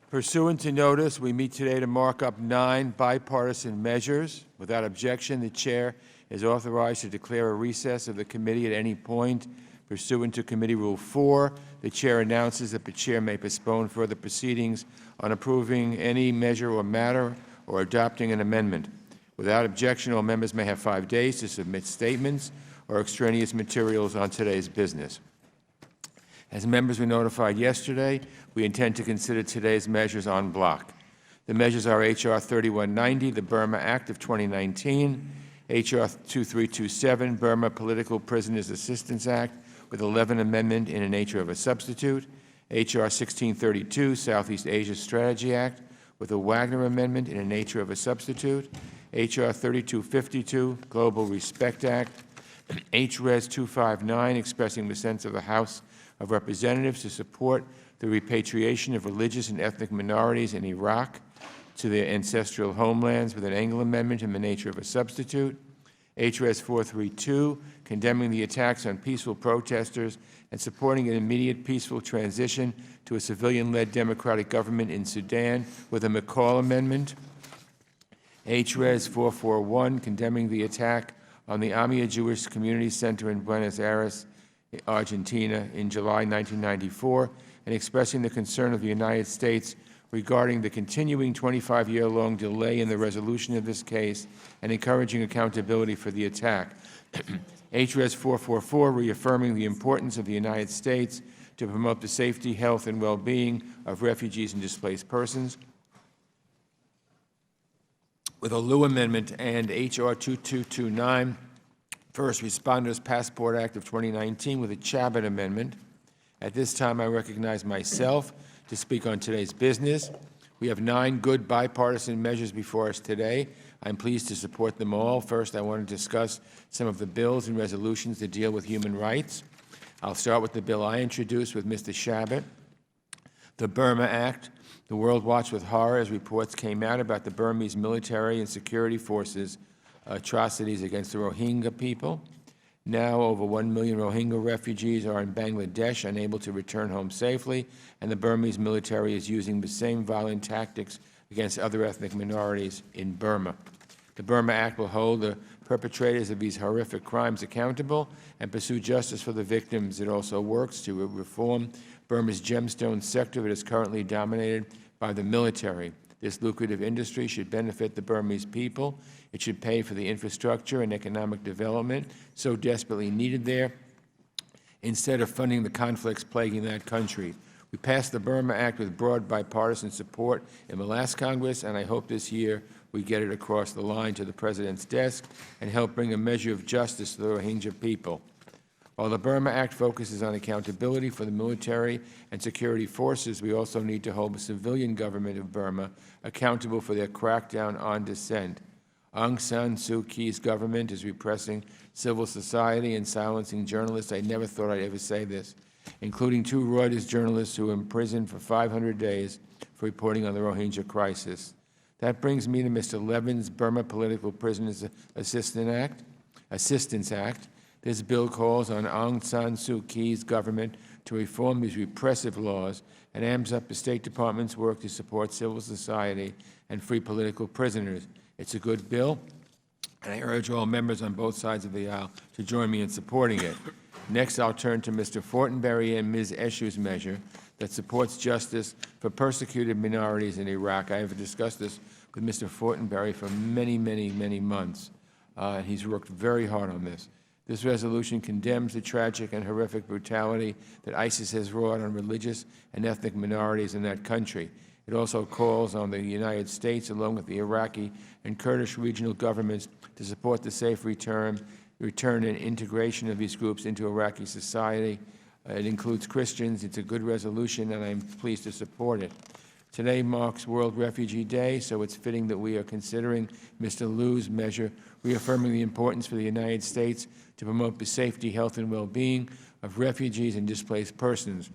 Pursuant to notice, we meet today to mark up 9 bipartisan measures. Without objection, the Chair is authorized to declare a recess of the committee at any point. Pursuant to Committee Rule 4, the Chair announces that the Chair may postpone further proceedings on approving any measure or matter or adopting an amendment. Without objection, all members may have 5 days to submit statements or extraneous materials on today's business. As members were notified yesterday, we intend to consider today's measures en bloc. The measures are H.R. 3190, the Burma Act of 2019, H.R. 2327, Burma Political Prisoners Assistance Act, with 11 amendment in the nature of a substitute, H.R. 1632, Southeast Asia Strategy Act, with a Wagner amendment in the nature of a substitute, H.R. 3252, Global Respect Act, H.Res. 259, expressing the sense of the House of Representatives to support the repatriation of religious and ethnic minorities in Iraq to their ancestral homelands, with an Engel amendment in the nature of a substitute, H.Res. 432, condemning the attacks on peaceful protesters and supporting an immediate peaceful transition to a civilian-led democratic government in Sudan, with a McCall amendment, H.Res. 441, condemning the attack on the Amia Jewish Community Center in Buenos Aires, Argentina, in July 1994, and expressing the concern of the United States regarding the continuing 25-year-long delay in the resolution of this case and encouraging accountability for the attack. H.Res. 444, reaffirming the importance of the United States to promote the safety, health, and well-being of refugees and displaced persons, with a Liu Amendment, and H.R. 2229, First Responders Passport Act of 2019, with a Chabot Amendment. At this time, I recognize myself to speak on today's business. We have 9 good bipartisan measures before us today. I'm pleased to support them all. First, I want to discuss some of the bills and resolutions that deal with human rights. I'll start with the bill I introduced with Mr. Chabot, the Burma Act. The world watched with horror as reports came out about the Burmese military and security forces' atrocities against the Rohingya people. Now, over 1 million Rohingya refugees are in Bangladesh, unable to return home safely, and the Burmese military is using the same violent tactics against other ethnic minorities in Burma. The Burma Act will hold the perpetrators of these horrific crimes accountable and pursue justice for the victims. It also works to reform Burma's gemstone sector that is currently dominated by the military. This lucrative industry should benefit the Burmese people. It should pay for the infrastructure and economic development so desperately needed there, instead of funding the conflicts plaguing that country. We passed the Burma Act with broad bipartisan support in the last Congress, and I hope this year we get it across the line to the President's desk and help bring a measure of justice to the Rohingya people. While the Burma Act focuses on accountability for the military and security forces, we also need to hold the civilian government of Burma accountable for their crackdown on dissent. Aung San Suu Kyi's government is repressing civil society and silencing journalists. I never thought I'd ever say this, including 2 Reuters journalists who were imprisoned for 500 days for reporting on the Rohingya crisis. That brings me to Mr. Levin's Burma Political Prisoners Assistance Act. This bill calls on Aung San Suu Kyi's government to reform these repressive laws and amps up the State Department's work to support civil society and free political prisoners. It's a good bill, and I urge all members on both sides of the aisle to join me in supporting it. Next, I'll turn to Mr. Fortenberry and Ms. Eshu's measure that supports justice for persecuted minorities in Iraq. I have discussed this with Mr. Fortenberry for many, many, many months. He's worked very hard on this. This resolution condemns the tragic and horrific brutality that ISIS has wrought on religious and ethnic minorities in that country. It also calls on the United States, along with the Iraqi and Kurdish regional governments, to support the safe return and integration of these groups into Iraqi society. It includes Christians. It's a good resolution, and I'm pleased to support it. Today marks World Refugee Day, so it's fitting that we are considering Mr. Liu's measure, reaffirming the importance for the United States to promote the safety, health, and well-being of refugees and displaced persons.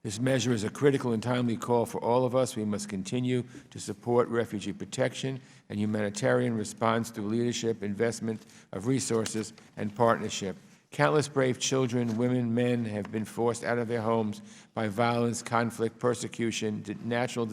This measure is a critical and timely call for all of us. We must continue to support refugee protection and humanitarian response through leadership, investment of resources, and partnership. Countless brave children, women, men have been forced out of their homes by violence, conflict, persecution, natural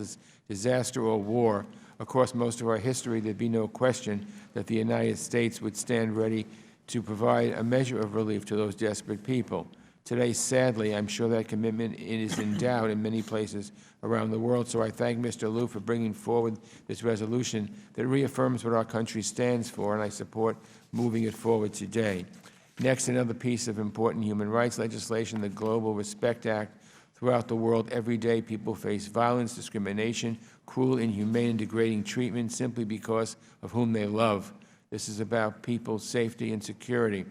disaster, or war. Across most of our history, there'd be no question that the United States would stand ready to provide a measure of relief to those desperate people. Today, sadly, I'm sure that commitment is in doubt in many places around the world, so I thank Mr. Liu for bringing forward this resolution that reaffirms what our country stands for, and I support moving it forward today. Next, another piece of important human rights legislation, the Global Respect Act. Throughout the world, every day people face violence, discrimination, cruel, inhumane, and degrading treatment simply because of whom they love. This is about people's safety and security.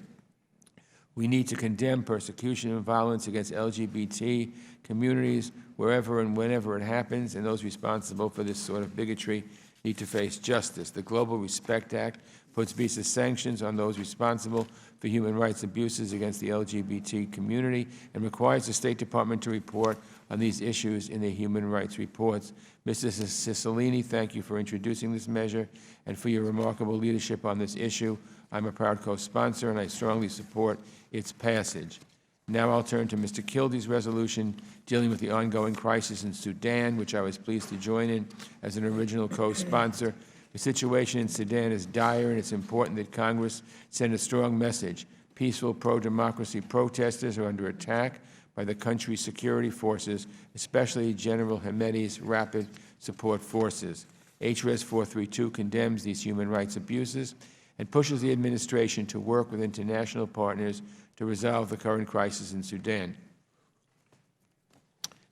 We need to condemn persecution and violence against LGBT communities wherever and whenever it happens, and those responsible for this sort of bigotry need to face justice. The Global Respect Act puts visa sanctions on those responsible for human rights abuses against the LGBT community and requires the State Department to report on these issues in their human rights reports. Mr. Cicilline, thank you for introducing this measure and for your remarkable leadership on this issue. I'm a proud co-sponsor, and I strongly support its passage. Now I'll turn to Mr. Kilde's resolution dealing with the ongoing crisis in Sudan, which I was pleased to join in as an original co-sponsor. The situation in Sudan is dire, and it's important that Congress send a strong message. Peaceful pro-democracy protesters are under attack by the country's security forces, especially General Hamedi's Rapid Support Forces. HRS 432 condemns these human rights abuses and pushes the administration to work with international partners to resolve the current crisis in Sudan.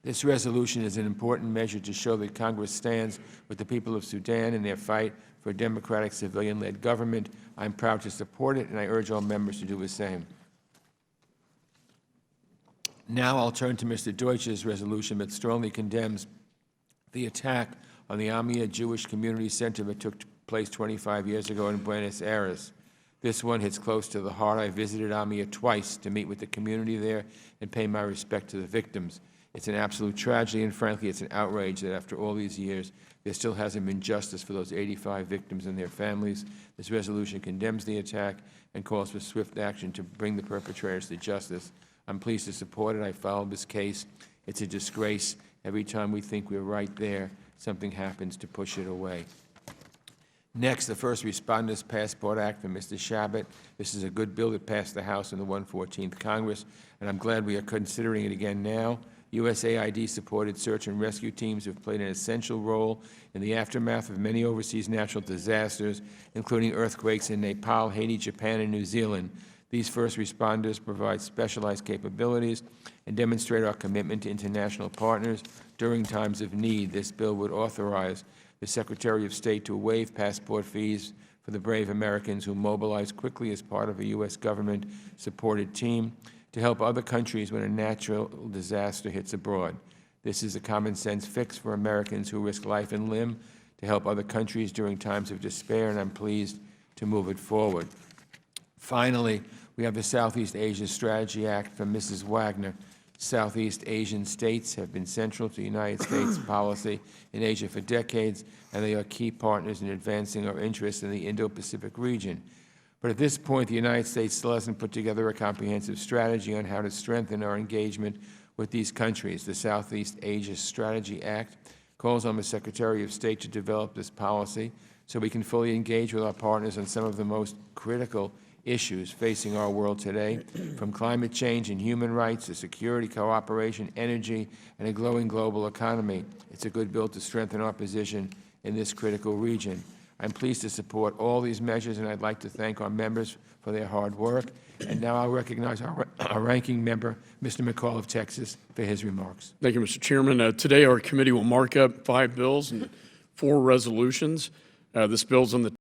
This resolution is an important measure to show that Congress stands with the people of Sudan in their fight for a democratic, civilian-led government. I'm proud to support it, and I urge all members to do the same. Now I'll turn to Mr. Deutsch's resolution that strongly condemns the attack on the Amia Jewish Community Center that took place 25 years ago in Buenos Aires. This one hits close to the heart. I visited Amia twice to meet with the community there and pay my respect to the victims. It's an absolute tragedy, and frankly, it's an outrage that after all these years, there still hasn't been justice for those 85 victims and their families. This resolution condemns the attack and calls for swift action to bring the perpetrators to justice. I'm pleased to support it. I followed this case. It's a disgrace. Every time we think we're right there, something happens to push it away. Next, the First Responders Passport Act for Mr. Shabbat. This is a good bill that passed the House in the 114th Congress, and I'm glad we are considering it again now. USAID-supported search and rescue teams have played an essential role in the aftermath of many overseas natural disasters, including earthquakes in Nepal, Haiti, Japan, and New Zealand. These first responders provide specialized capabilities and demonstrate our commitment to international partners during times of need. This bill would authorize the Secretary of State to waive passport fees for the brave Americans who mobilize quickly as part of a U.S. government-supported team to help other countries when a natural disaster hits abroad. This is a common-sense fix for Americans who risk life and limb to help other countries during times of despair, and I'm pleased to move it forward. Finally, we have the Southeast Asia Strategy Act from Mrs. Wagner. Southeast Asian states have been central to the United States policy in Asia for decades, and they are key partners in advancing our interests in the Indo-Pacific region. But at this point, the United States still hasn't put together a comprehensive strategy on how to strengthen our engagement with these countries. The Southeast Asia Strategy Act calls on the Secretary of State to develop this policy so we can fully engage with our partners on some of the most critical issues facing our world today, from climate change and human rights to security, cooperation, energy, and a growing global economy. It's a good bill to strengthen our position in this critical region. I'm pleased to support all these measures, and I'd like to thank our members for their hard work. And now I'll recognize our ranking member, Mr. McCall of Texas, for his remarks. Thank you, Mr. Chairman. Today our committee will mark up 5 bills and 4 resolutions. This bill's on the